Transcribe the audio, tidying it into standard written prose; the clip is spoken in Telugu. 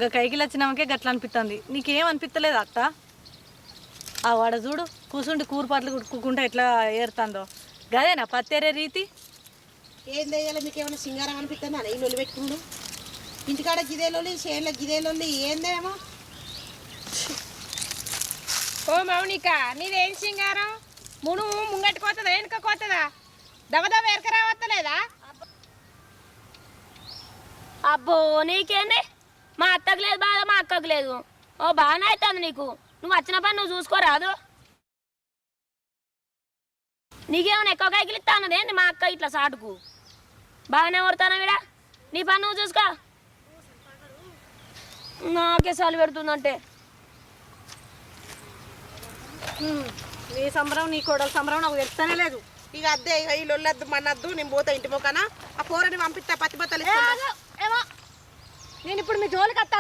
ఇంకా కైకిలు వచ్చినామకే గట్లా అనిపిస్తుంది. నీకేం అనిపిస్తలేదు అత్త? ఆ వాడ చూడు కూసుండి కూరపాట్లు కుట్టుకుంటా ఎట్లా ఏరుతుందో. గదేనా పత్తేరే రీతి? ఏం తెయ్యాలి? మీకు ఏమైనా సింగారం అనిపిస్తుందా? ఈ లొల్లి పెట్టుకున్నాడు ఇంటికాడ గిదేలోళ్ళు, చేనులో గిదేలోళ్ళు ఏందేమో. ఓ మౌనిక, నీదేం సింగారం? మును ముంగట్టుకోతుందా వెనుకపోతుందా? దవదవ ఎరక రావత్తలేదా? అబ్బో నీకేంది? మా అత్తకు లేదు బాధ, మా అక్కకు లేదు. ఓ బాగానే అవుతుంది నీకు. నువ్వు వచ్చిన పని నువ్వు చూసుకోరాదు. నీకేమైనా ఎక్కువ కైకిలు ఇస్తా అన్నదేంటి మా అక్క ఇట్లా సాటుకు? బాగానే కొడతానా విడా? నీ పని నువ్వు చూసుకో. నాకే సాలు పెడుతుందంటే నీ సంబరం నీ కోడల సంబరం నాకు తెలుస్తూనే లేదు. ఇక అద్దే ఇక ఈ లొల్లద్దు మనద్దు, నేను పోతా ఇంటి మొక్కన. ఆ కూరని పంపిస్తా, పత్తి బత్తలు ఏమో నేను ఇప్పుడు మీ జోలికి వస్తాడు.